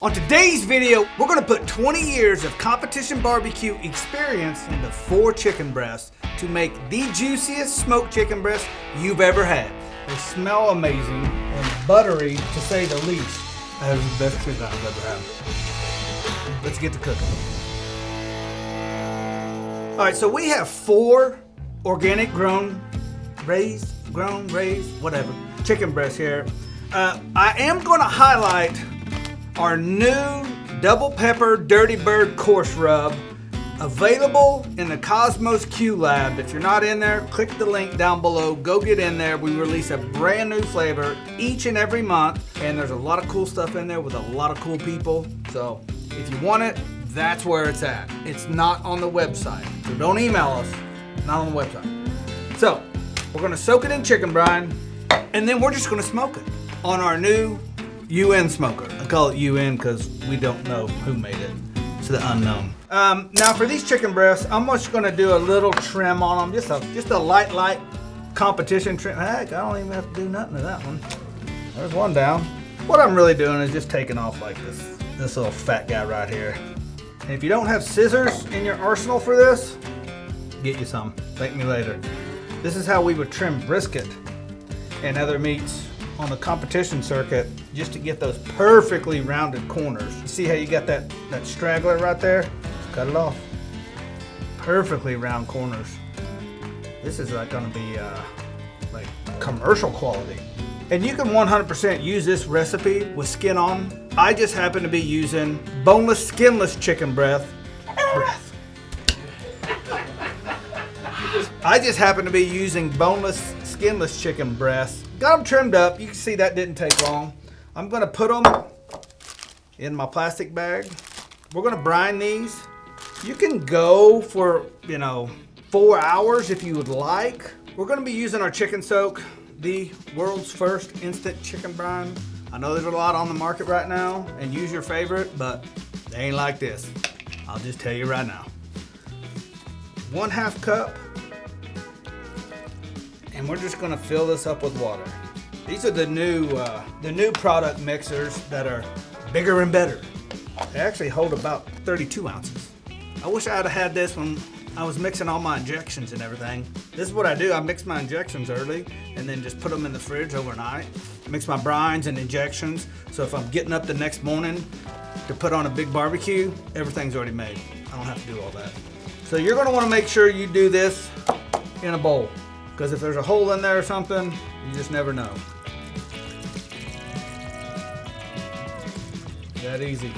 On today's video, we're going to put 20 years of competition barbecue experience into 4 chicken breasts to make the juiciest smoked chicken breast you've ever had. They smell amazing and buttery, to say the least. That is the best chicken I've ever had. Let's get to cooking. All right, so we have 4 organic raised, whatever, chicken breasts here. I am going to highlight our new double pepper Dirty Bird coarse rub, available in the Kosmos Q lab. If you're not in there, click the link down below. Go get in there. We release a brand new flavor each and every month, and there's a lot of cool stuff in there with a lot of cool people. So if you want it, that's where it's at. It's not on the website, so don't email us. Not on the website. So we're gonna soak it in chicken brine, and then we're just gonna smoke it on our new UN smoker. I call it UN because we don't know who made it. It's the unknown. Now for these chicken breasts, I'm just gonna do a little trim on them. Just a light competition trim. Heck, I don't even have to do nothing to that one. There's one down. What I'm really doing is just taking off like this little fat guy right here. And if you don't have scissors in your arsenal for this, get you some. Thank me later. This is how we would trim brisket and other meats on the competition circuit, just to get those perfectly rounded corners. You see how you got that straggler right there? Just cut it off. Perfectly round corners. This is like gonna be like commercial quality. And you can 100% use this recipe with skin on. I just happen to be using boneless, skinless chicken breast. I just happen to be using boneless, skinless chicken breasts. Got them trimmed up. You can see that didn't take long. I'm gonna put them in my plastic bag. We're gonna brine these. You can go for, 4 hours if you would like. We're gonna be using our Chicken Soak, the world's first instant chicken brine. I know there's a lot on the market right now, and use your favorite, but they ain't like this. I'll just tell you right now. 1/2 cup. And we're just gonna fill this up with water. These are the new product mixers that are bigger and better. They actually hold about 32 ounces. I wish I had had this when I was mixing all my injections and everything. This is what I do. I mix my injections early and then just put them in the fridge overnight. Mix my brines and injections, so if I'm getting up the next morning to put on a big barbecue, everything's already made. I don't have to do all that. So you're gonna wanna make sure you do this in a bowl, because if there's a hole in there or something, you just never know. That easy.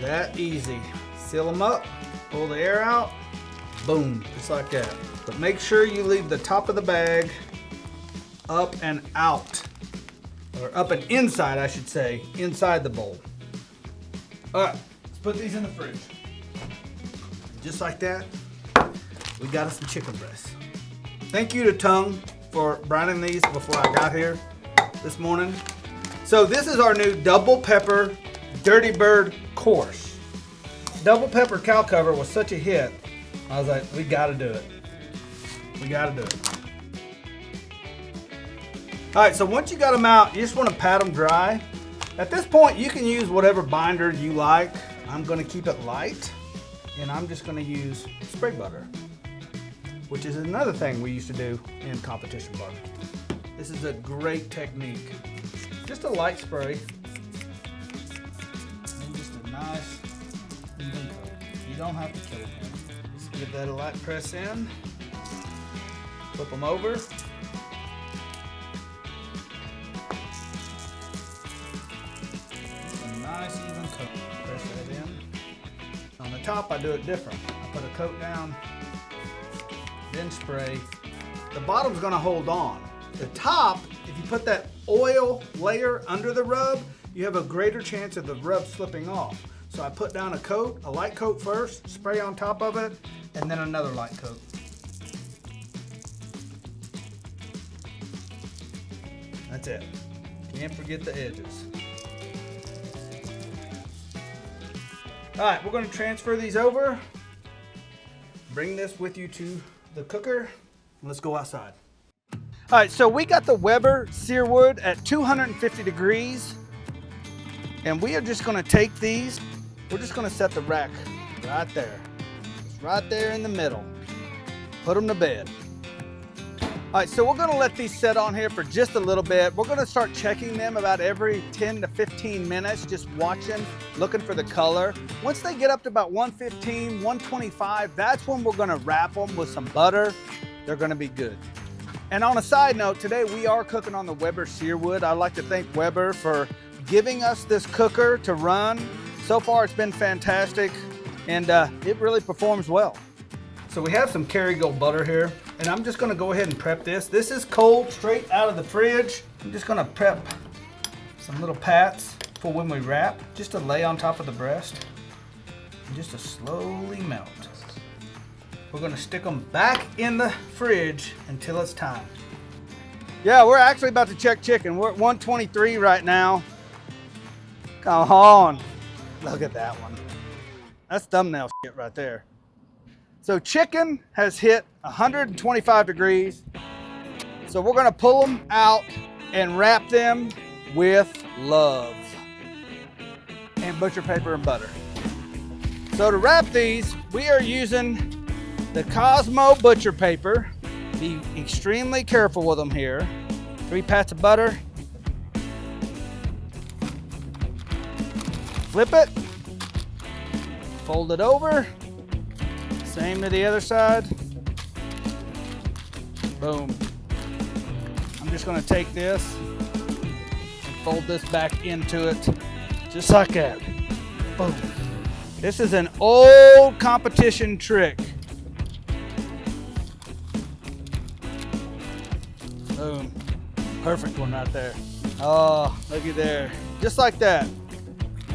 That easy. Seal them up, pull the air out, boom, just like that. But make sure you leave the top of the bag up and out, or up and inside, I should say, inside the bowl. All right, let's put these in the fridge. Just like that, we got us some chicken breasts. Thank you to Tongue for brining these before I got here this morning. So this is our new double pepper Dirty Bird course. Double pepper cow cover was such a hit. I was like, we gotta do it. We gotta do it. All right, so once you got them out, you just wanna pat them dry. At this point, you can use whatever binder you like. I'm gonna keep it light, and I'm just gonna use spray butter, which is another thing we used to do in competition barbecue. This is a great technique. Just a light spray. And just a nice even coat. You don't have to kill them. Just give that a light press in. Flip them over. Just a nice even coat. Press that in. On the top, I do it different. I put a coat down, then spray. The bottom's gonna hold on. The top, if you put that oil layer under the rub, you have a greater chance of the rub slipping off. So I put down a light coat first, spray on top of it, and then another light coat. That's it. Can't forget the edges. All right, we're gonna transfer these over. Bring this with you to the cooker. Let's go outside. All right, so we got the Weber sear wood at 250 degrees. And we are just gonna take these, we're just gonna set the rack right there. It's right there in the middle. Put them to bed. All right, so we're gonna let these sit on here for just a little bit. We're gonna start checking them about every 10 to 15 minutes, just watching, looking for the color. Once they get up to about 115, 125, that's when we're gonna wrap them with some butter. They're gonna be good. And on a side note, today we are cooking on the Weber Searwood. I'd like to thank Weber for giving us this cooker to run. So far it's been fantastic, and it really performs well. So we have some Kerrygold butter here, and I'm just gonna go ahead and prep this. This is cold, straight out of the fridge. I'm just gonna prep some little pats for when we wrap, just to lay on top of the breast, and just to slowly melt. We're gonna stick them back in the fridge until it's time. Yeah, we're actually about to check chicken. We're at 123 right now. Come on, look at that one. That's thumbnail shit right there. So chicken has hit 125 degrees. So we're gonna pull them out and wrap them with love and butcher paper and butter. So to wrap these, we are using the Kosmo butcher paper. Be extremely careful with them here. 3 pats of butter. Flip it, fold it over. Same to the other side. Boom. I'm just gonna take this and fold this back into it, just like that. Boom. This is an old competition trick. Boom. Perfect one right there. Oh, looky there. Just like that.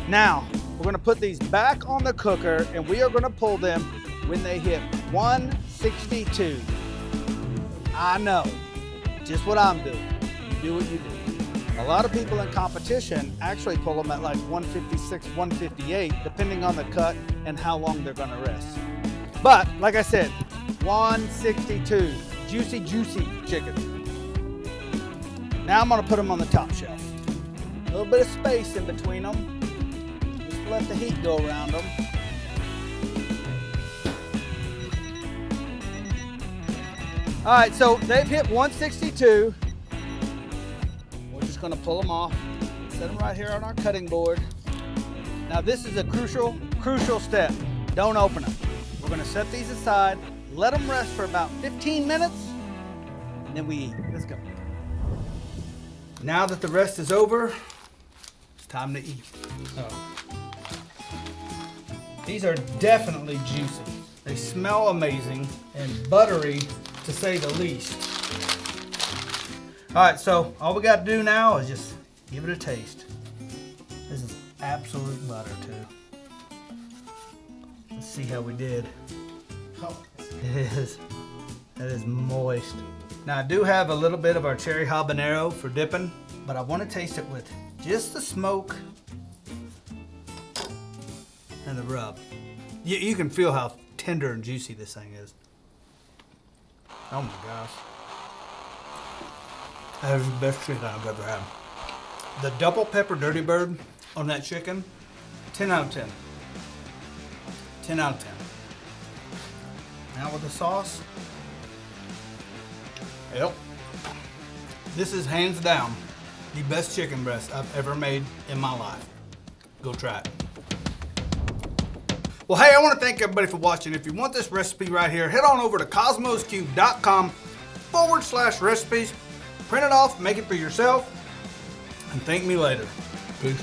Now, we're gonna put these back on the cooker, and we are gonna pull them when they hit 162. I know, just what I'm doing. You do what you do. A lot of people in competition actually pull them at like 156, 158, depending on the cut and how long they're gonna rest. But, like I said, 162, juicy, juicy chicken. Now I'm gonna put them on the top shelf. A little bit of space in between them. Just let the heat go around them. All right, so they've hit 162. We're just gonna pull them off, set them right here on our cutting board. Now this is a crucial step. Don't open them. We're gonna set these aside, let them rest for about 15 minutes, and then we eat. Let's go. Now that the rest is over, it's time to eat. Oh. These are definitely juicy. They smell amazing and buttery, to say the least. All right, so all we got to do now is just give it a taste. This is absolute butter too. Let's see how we did. Oh, it is. That is moist. Now I do have a little bit of our cherry habanero for dipping, but I want to taste it with just the smoke and the rub. You can feel how tender and juicy this thing is. Oh my gosh. That is the best chicken I've ever had. The double pepper dirty bird on that chicken, 10 out of 10. 10 out of 10. Now with the sauce. Yep. This is hands down the best chicken breast I've ever made in my life. Go try it. Well, hey, I want to thank everybody for watching. If you want this recipe right here, head on over to kosmosq.com/recipes. Print it off, make it for yourself, and thank me later. Peace.